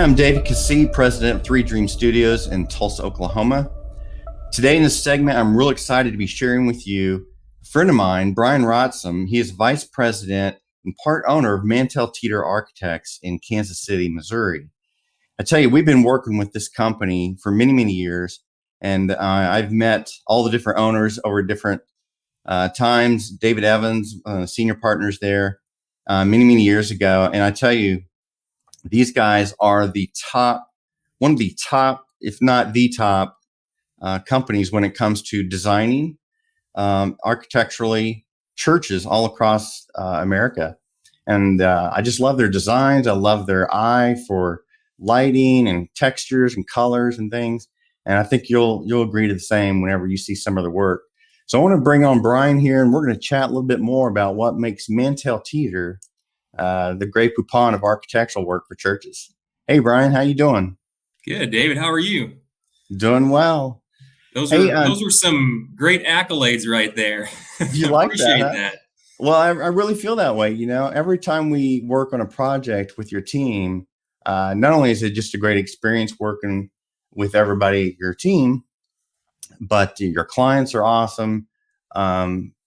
I'm David Cassee, president of 3 Dream Studios in Tulsa, Oklahoma. Today in this segment, I'm real excited to be sharing with you a friend of mine, Brian Rathsam. He is vice president and part owner of Mantel-Teter Architects in Kansas City, Missouri. I tell you, we've been working with this company for many, many years, and I've met all the different owners over different times. David Evans, senior partners there, many, many years ago. And I tell you, these guys are one of the top, if not the top, companies when it comes to designing architecturally churches all across America. And I just love their designs. I love their eye for lighting and textures and colors and things. And I think you'll agree to the same whenever you see some of their work. So I want to bring on Brian here, and we're going to chat a little bit more about what makes Mantel-Teter the Grey Poupon of architectural work for churches. Hey, Brian, how you doing? Good, David. How are you? Doing well. Those were some great accolades right there. You like Appreciate that? Huh? that. Well, I really feel that way. You know, every time we work on a project with your team, not only is it just a great experience working with everybody, your team, but your clients are awesome.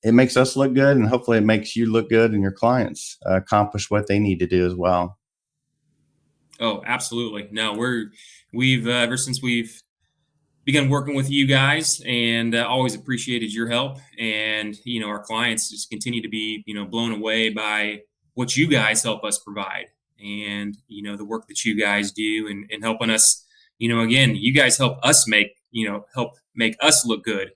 It makes us look good, and hopefully it makes you look good and your clients accomplish what they need to do as well. Oh, absolutely. No, we've ever since we've begun working with you guys, and always appreciated your help. And our clients just continue to be blown away by what you guys help us provide, and the work that you guys do, and helping us. Again, you guys help us make us look good.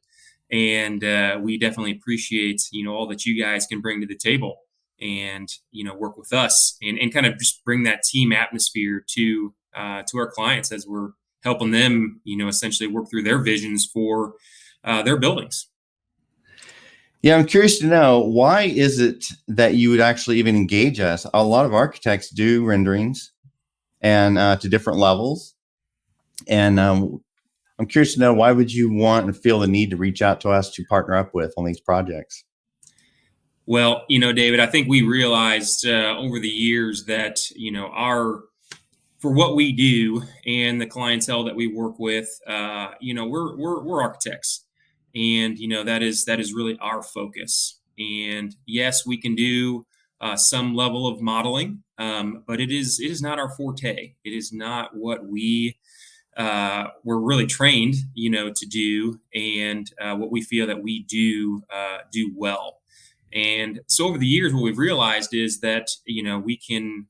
And we definitely appreciate all that you guys can bring to the table, and work with us, and kind of just bring that team atmosphere to our clients as we're helping them essentially work through their visions for their buildings. Yeah, I'm curious to know, why is it that you would actually even engage us? A lot of architects do renderings and to different levels, and I'm curious to know, why would you want and feel the need to reach out to us to partner up with on these projects? Well, David, I think we realized over the years that for what we do and the clientele that we work with, we're architects, and that is really our focus. And yes, we can do some level of modeling, but it is not our forte. It is not what we're really trained, to do, and what we feel that we do well. And so over the years, what we've realized is that we can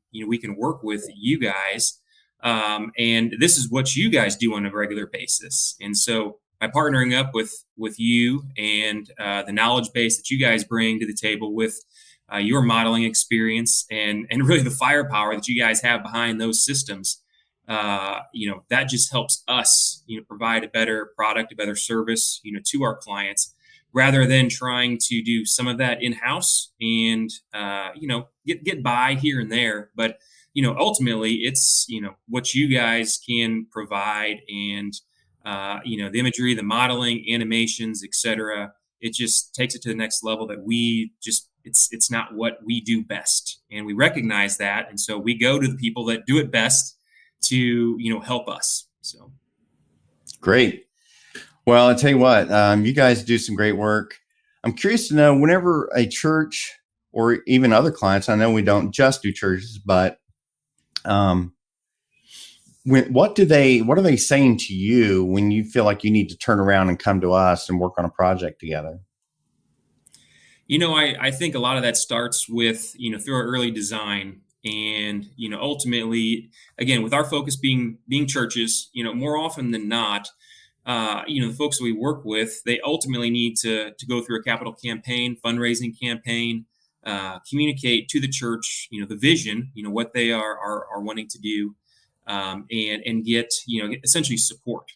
work with you guys, and this is what you guys do on a regular basis. And so by partnering up with you, and the knowledge base that you guys bring to the table with your modeling experience, and really the firepower that you guys have behind those systems, that just helps us, provide a better product, a better service, to our clients, rather than trying to do some of that in-house and, get by here and there. But, ultimately it's, what you guys can provide, and, the imagery, the modeling, animations, etc. It just takes it to the next level that it's not what we do best. And we recognize that. And so we go to the people that do it best to help us. So Great. Well, I tell you what, you guys do some great work. I'm curious to know, whenever a church or even other clients, I know we don't just do churches, but what are they saying to you when you feel like you need to turn around and come to us and work on a project together? I think a lot of that starts with through our early design. And ultimately, again, with our focus being churches, more often than not, the folks that we work with, they ultimately need to go through a capital campaign, fundraising campaign, communicate to the church, the vision, what they are wanting to do, and get essentially support.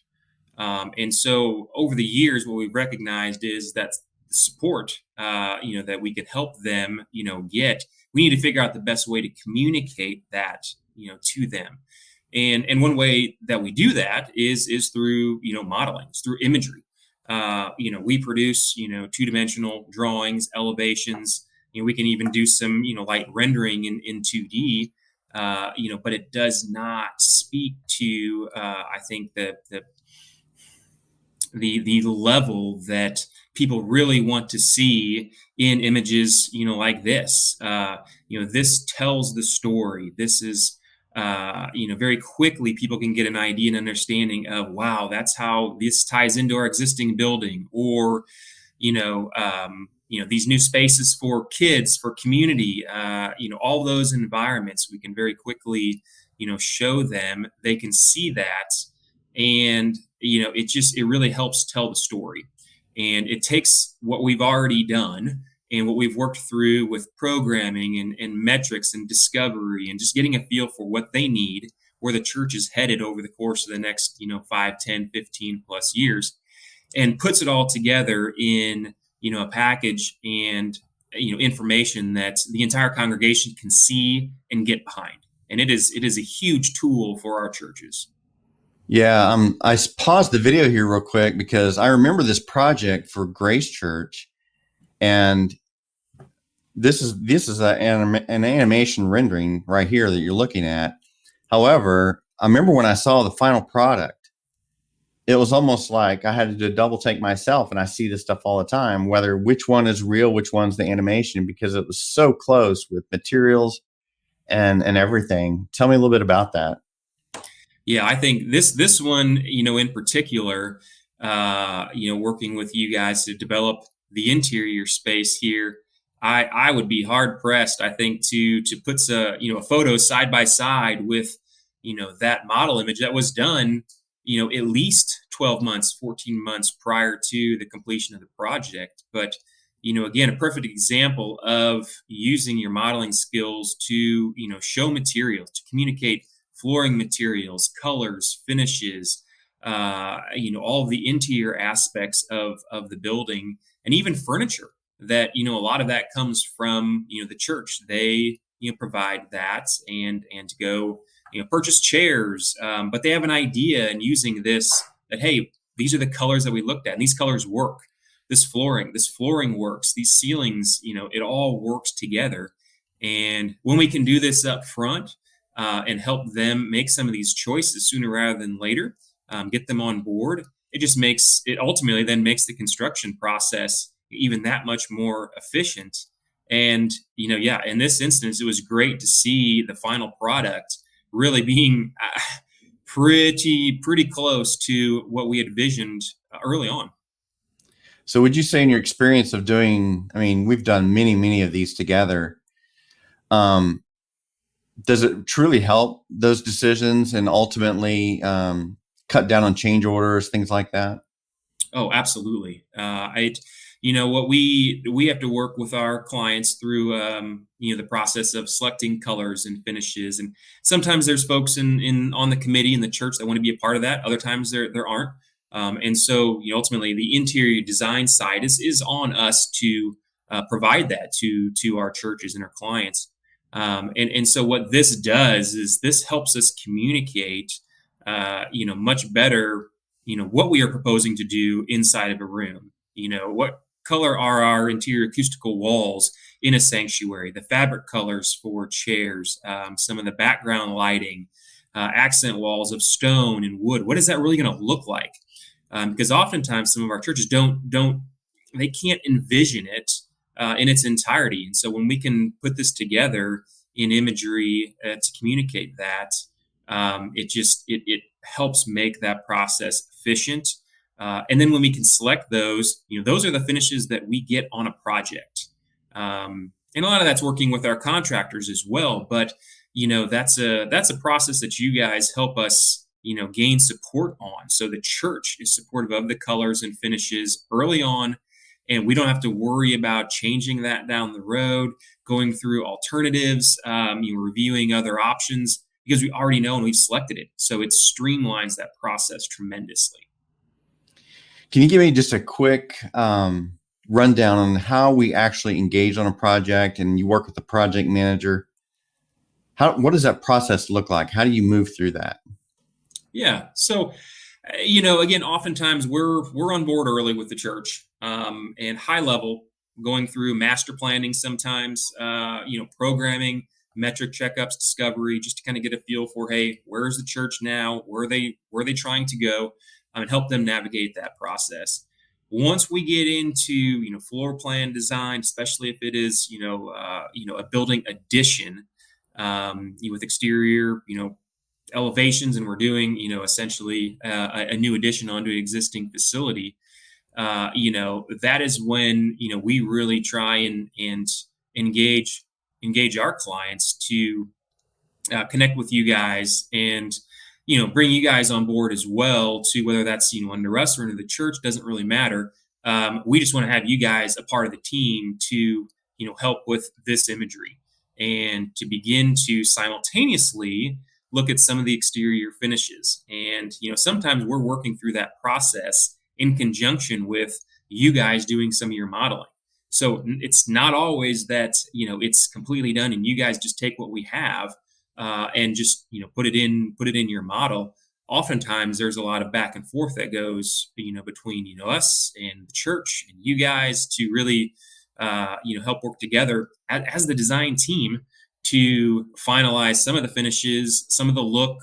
And so over the years, what we've recognized is that the support, that we could help them, get, we need to figure out the best way to communicate that, to them. And one way that we do that is through, modeling, through imagery. We produce, two-dimensional drawings, elevations. We can even do some, light rendering in 2D. but it does not speak to, I think, the level that people really want to see in images, like this. This tells the story. This is, very quickly people can get an idea and understanding of, wow, that's how this ties into our existing building, or these new spaces for kids, for community, all those environments. We can very quickly, show them. They can see that, and it really helps tell the story. And it takes what we've already done and what we've worked through with programming and metrics and discovery, and just getting a feel for what they need, where the church is headed over the course of the next 5, 10, 15 plus years, and puts it all together in a package and information that the entire congregation can see and get behind. And it is a huge tool for our churches. Yeah, paused the video here real quick because I remember this project for Grace Church, and this is an animation rendering right here that you're looking at. However, I remember when I saw the final product, it was almost like I had to do a double take myself, and I see this stuff all the time, whether which one is real, which one's the animation, because it was so close with materials and everything. Tell me a little bit about that. Yeah, I think this one, in particular, working with you guys to develop the interior space here, I would be hard pressed, I think, to put a photo side by side with that model image that was done at least 12 months, 14 months prior to the completion of the project. But again, a perfect example of using your modeling skills to show materials, to communicate flooring materials, colors, finishes, all of the interior aspects of the building, and even furniture. That a lot of that comes from the church. They provide that, and to go purchase chairs, but they have an idea in using this, that hey, these are the colors that we looked at, and these colors work. This flooring works. These ceilings, it all works together. And when we can do this up front, and help them make some of these choices sooner rather than later, get them on board, it ultimately then makes the construction process even that much more efficient. And in this instance, it was great to see the final product really being pretty close to what we had visioned early on. So would you say, in your experience of doing, I mean, we've done many of these together, does it truly help those decisions and ultimately cut down on change orders, things like that? Oh, absolutely. What we have to work with our clients through, the process of selecting colors and finishes, and sometimes there's folks in on the committee in the church that want to be a part of that. Other times there aren't, and so ultimately the interior design side is on us to provide that to our churches and our clients. And so what this does is this helps us communicate, much better, what we are proposing to do inside of a room. What color are our interior acoustical walls in a sanctuary, the fabric colors for chairs, some of the background lighting, accent walls of stone and wood. What is that really going to look like? Because oftentimes some of our churches they can't envision it in its entirety. And so when we can put this together in imagery to communicate that, it helps make that process efficient. And then when we can select those, those are the finishes that we get on a project. And a lot of that's working with our contractors as well. But that's a process that you guys help us gain support on. So the church is supportive of the colors and finishes early on, and we don't have to worry about changing that down the road, going through alternatives, reviewing other options, because we already know and we've selected it. So it streamlines that process tremendously. Can you give me just a quick rundown on how we actually engage on a project, and you work with the project manager? What does that process look like? How do you move through that? Yeah. So, again, oftentimes we're on board early with the church, and high level, going through master planning sometimes, programming, metric checkups, discovery, just to kind of get a feel for, hey, where's the church now? Where are they trying to go? And help them navigate that process. Once we get into floor plan design, especially if it is a building addition, with exterior elevations, and we're doing essentially a new addition onto an existing facility, that is when we really try and engage our clients to connect with you guys, and bring you guys on board as well, to whether that's under us or under the church, doesn't really matter. We just want to have you guys a part of the team to help with this imagery, and to begin to simultaneously look at some of the exterior finishes. And sometimes we're working through that process in conjunction with you guys doing some of your modeling. So it's not always that it's completely done and you guys just take what we have and just put it in your model. Oftentimes there's a lot of back and forth that goes between us and the church and you guys, to really help work together as the design team to finalize some of the finishes, some of the look,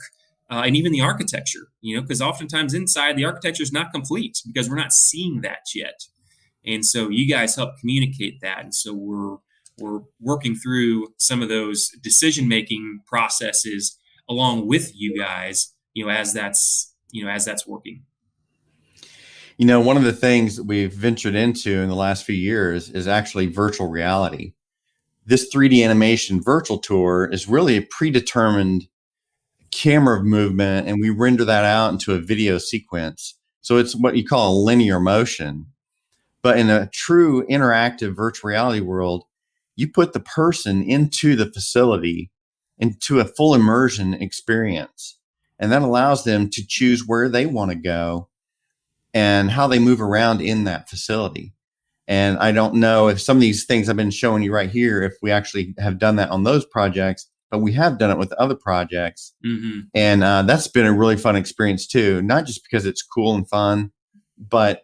and even the architecture. Because oftentimes inside, the architecture is not complete because we're not seeing that yet. And so you guys help communicate that. And so we're working through some of those decision making processes along with you guys, as that's working. One of the things that we've ventured into in the last few years is actually virtual reality. This 3D animation virtual tour is really a predetermined camera movement, and we render that out into a video sequence. So it's what you call a linear motion. But in a true interactive virtual reality world, you put the person into the facility, into a full immersion experience. And that allows them to choose where they want to go and how they move around in that facility. And I don't know if some of these things I've been showing you right here, if we actually have done that on those projects, but we have done it with other projects. Mm-hmm. And that's been a really fun experience too, not just because it's cool and fun, but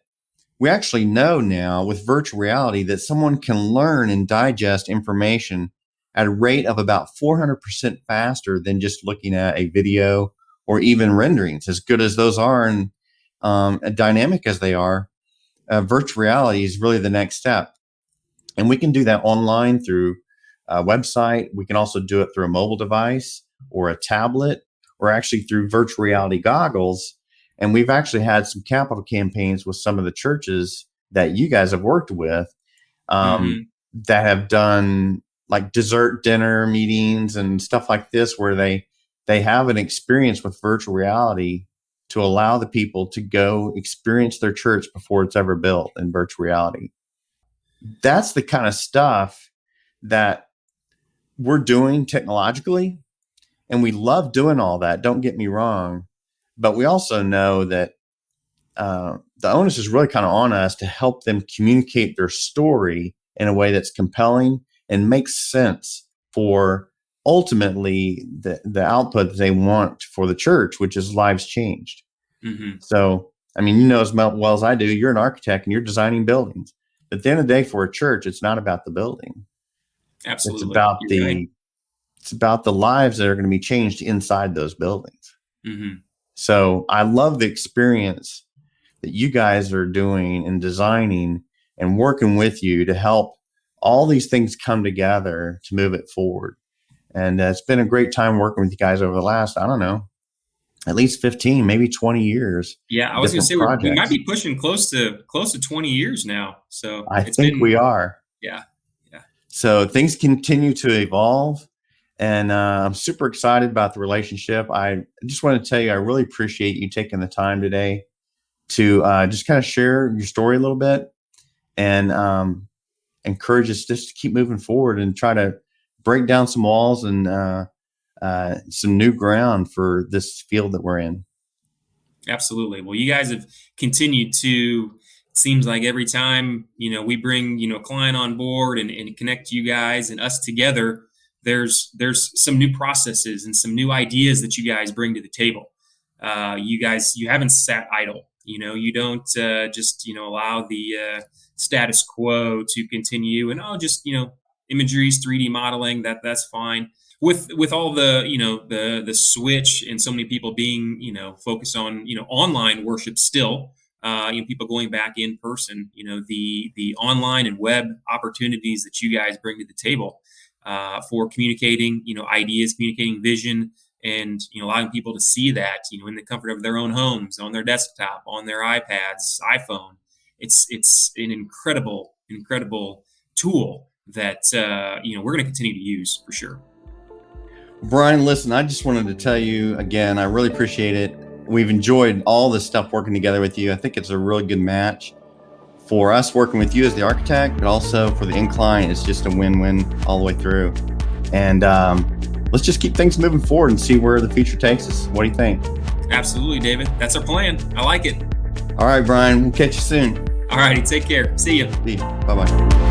we actually know now with virtual reality that someone can learn and digest information at a rate of about 400% faster than just looking at a video or even renderings. As good as those are and dynamic as they are, virtual reality is really the next step. And we can do that online through a website. We can also do it through a mobile device or a tablet, or actually through virtual reality goggles. And we've actually had some capital campaigns with some of the churches that you guys have worked with that have done like dessert dinner meetings and stuff like this, where they have an experience with virtual reality to allow the people to go experience their church before it's ever built in virtual reality. That's the kind of stuff that we're doing technologically, and we love doing all that. Don't get me wrong. But we also know that the onus is really kind of on us to help them communicate their story in a way that's compelling and makes sense for ultimately the output that they want for the church, which is lives changed. Mm-hmm. So, I mean, as well as I do, you're an architect and you're designing buildings. But at the end of the day, for a church, it's not about the building. Absolutely. It's about the lives that are going to be changed inside those buildings. Mm-hmm. So I love the experience that you guys are doing and designing and working with you to help all these things come together to move it forward. And it's been a great time working with you guys over the last, I don't know, at least 15, maybe 20 years. Yeah, I was going to say we might be pushing close to 20 years now. So I think we are. Yeah. So things continue to evolve. And I'm super excited about the relationship. I just want to tell you, I really appreciate you taking the time today to just kind of share your story a little bit and encourage us just to keep moving forward and try to break down some walls and some new ground for this field that we're in. Absolutely. Well, you guys have continued to, it seems like every time, we bring, a client on board and connect you guys and us together, there's some new processes and some new ideas that you guys bring to the table. You haven't sat idle. You don't just allow the status quo to continue and just imagery's 3D modeling, that's fine. with all the the switch and so many people being focused on online worship still, people going back in person, the online and web opportunities that you guys bring to the table for communicating ideas, communicating vision, and allowing people to see that in the comfort of their own homes, on their desktop, on their iPads, iPhone. It's an incredible tool that we're going to continue to use for sure. Brian, listen, I just wanted to tell you again, I really appreciate it. We've enjoyed all this stuff working together with you. I think it's a really good match for us working with you as the architect, but also for the end client. It's just a win-win all the way through. And let's just keep things moving forward and see where the future takes us. What do you think? Absolutely, David. That's our plan. I like it. All right, Brian, we'll catch you soon. All righty, take care. See you. Bye-bye.